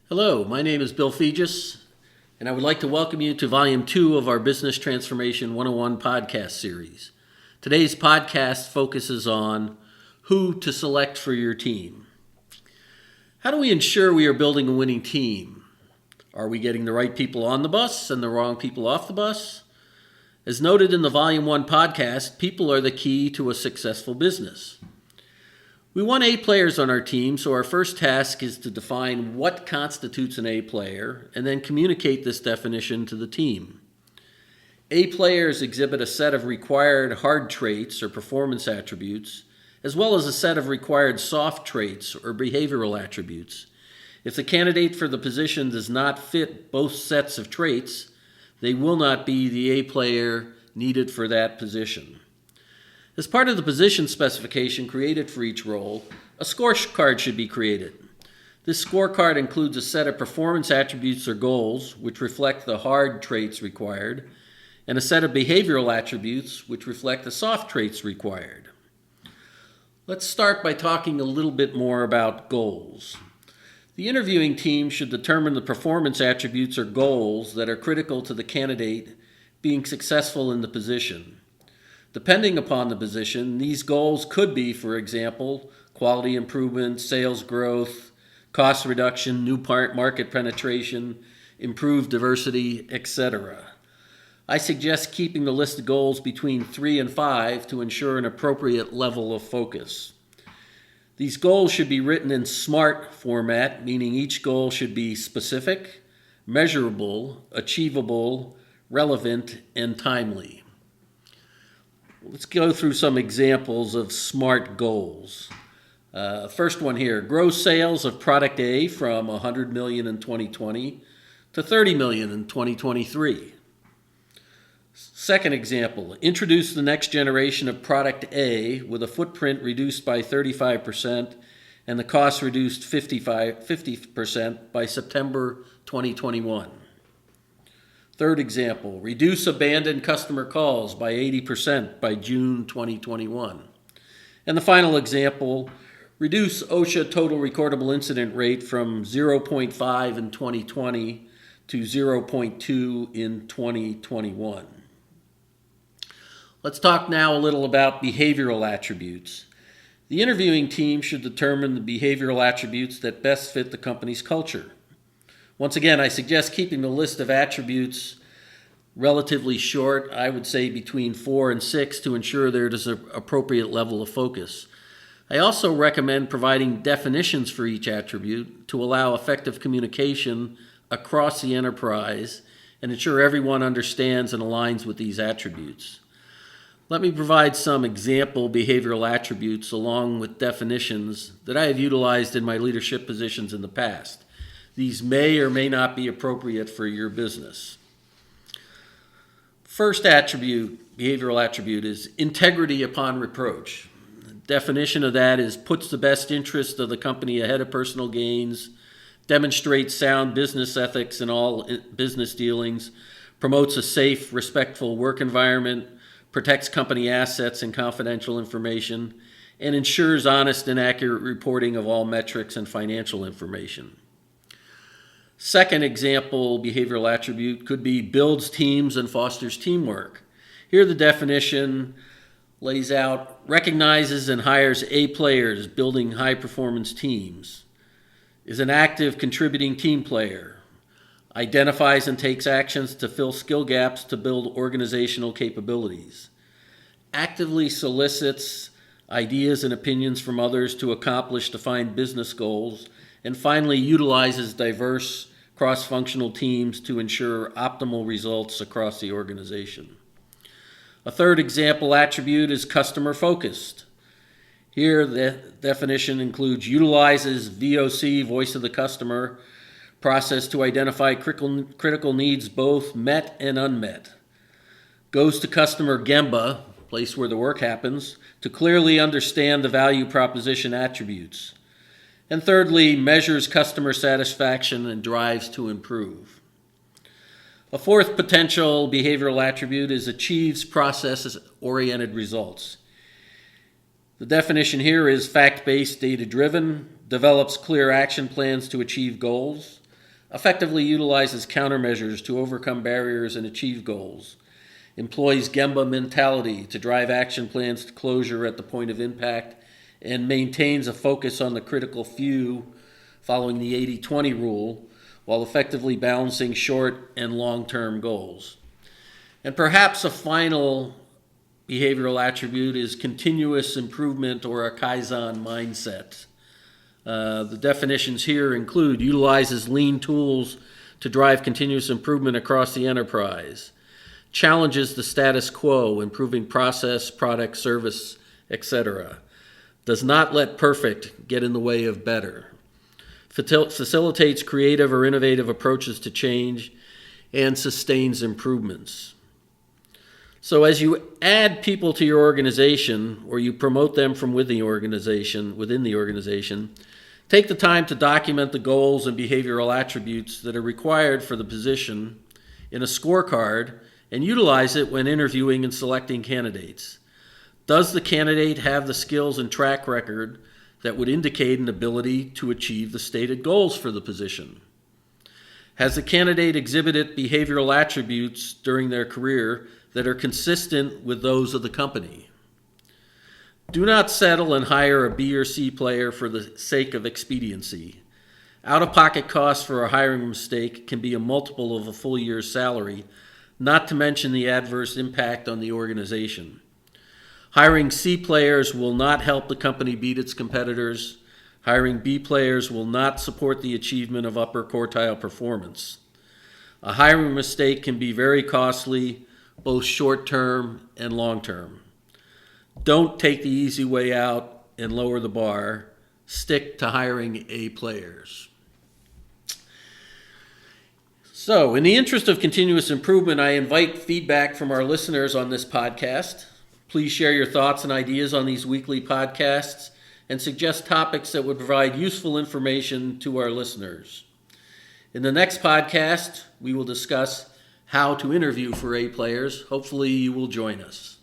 Hello, my name is Bill Fegis, and I would like to welcome you to Volume 2 of our Business Transformation 101 podcast series. Today's podcast focuses on who to select for your team. How do we ensure we are building a winning team? Are we getting the right people on the bus and the wrong people off the bus? As noted in the Volume 1 podcast, people are the key to a successful business. We want A players on our team, so our first task is to define what constitutes an A player and then communicate this definition to the team. A players exhibit a set of required hard traits or performance attributes, as well as a set of required soft traits or behavioral attributes. If the candidate for the position does not fit both sets of traits, they will not be the A player needed for that position. As part of the position specification created for each role, a scorecard should be created. This scorecard includes a set of performance attributes or goals, which reflect the hard traits required, and a set of behavioral attributes, which reflect the soft traits required. Let's start by talking a little bit more about goals. The interviewing team should determine the performance attributes or goals that are critical to the candidate being successful in the position. Depending upon the position, these goals could be, for example, quality improvement, sales growth, cost reduction, new market penetration, improved diversity, etc. I suggest keeping the list of goals between 3 and 5 to ensure an appropriate level of focus. These goals should be written in SMART format, meaning each goal should be specific, measurable, achievable, relevant, and timely. Let's go through some examples of SMART goals. First one here, grow sales of product A from $100 million in 2020 to $30 million in 2023. Second example, introduce the next generation of product A with a footprint reduced by 35% and the cost reduced 50% by September 2021. Third example, reduce abandoned customer calls by 80% by June 2021. And the final example, reduce OSHA total recordable incident rate from 0.5 in 2020 to 0.2 in 2021. Let's talk now a little about behavioral attributes. The interviewing team should determine the behavioral attributes that best fit the company's culture. Once again, I suggest keeping the list of attributes relatively short, I would say between 4 and 6, to ensure there is an appropriate level of focus. I also recommend providing definitions for each attribute to allow effective communication across the enterprise and ensure everyone understands and aligns with these attributes. Let me provide some example behavioral attributes along with definitions that I have utilized in my leadership positions in the past. These may or may not be appropriate for your business. First behavioral attribute, is integrity upon reproach. The definition of that is puts the best interest of the company ahead of personal gains, demonstrates sound business ethics in all business dealings, promotes a safe, respectful work environment, protects company assets and confidential information, and ensures honest and accurate reporting of all metrics and financial information. Second example behavioral attribute could be builds teams and fosters teamwork. Here the definition lays out recognizes and hires A players building high-performance teams, is an active contributing team player, identifies and takes actions to fill skill gaps to build organizational capabilities, actively solicits ideas and opinions from others to accomplish defined business goals, and finally utilizes diverse cross-functional teams to ensure optimal results across the organization. A third example attribute is customer-focused. Here the definition includes utilizes VOC, voice of the customer, process to identify critical needs both met and unmet. Goes to customer Gemba, place where the work happens, to clearly understand the value proposition attributes. And thirdly, measures customer satisfaction and drives to improve. A fourth potential behavioral attribute is achieves process-oriented results. The definition here is fact-based, data-driven, develops clear action plans to achieve goals, effectively utilizes countermeasures to overcome barriers and achieve goals, employs Gemba mentality to drive action plans to closure at the point of impact, and maintains a focus on the critical few following the 80-20 rule while effectively balancing short and long-term goals. And perhaps a final behavioral attribute is continuous improvement or a Kaizen mindset. The definitions here include utilizes lean tools to drive continuous improvement across the enterprise, challenges the status quo, improving process, product, service, etc., does not let perfect get in the way of better, facilitates creative or innovative approaches to change, and sustains improvements. So as you add people to your organization or you promote them from within the organization, take the time to document the goals and behavioral attributes that are required for the position in a scorecard and utilize it when interviewing and selecting candidates. Does the candidate have the skills and track record that would indicate an ability to achieve the stated goals for the position? Has the candidate exhibited behavioral attributes during their career that are consistent with those of the company? Do not settle and hire a B or C player for the sake of expediency. Out-of-pocket costs for a hiring mistake can be a multiple of a full year's salary, not to mention the adverse impact on the organization. Hiring C players will not help the company beat its competitors. Hiring B players will not support the achievement of upper quartile performance. A hiring mistake can be very costly, both short-term and long-term. Don't take the easy way out and lower the bar. Stick to hiring A players. So, in the interest of continuous improvement, I invite feedback from our listeners on this podcast. Please share your thoughts and ideas on these weekly podcasts and suggest topics that would provide useful information to our listeners. In the next podcast, we will discuss how to interview for A players. Hopefully you will join us.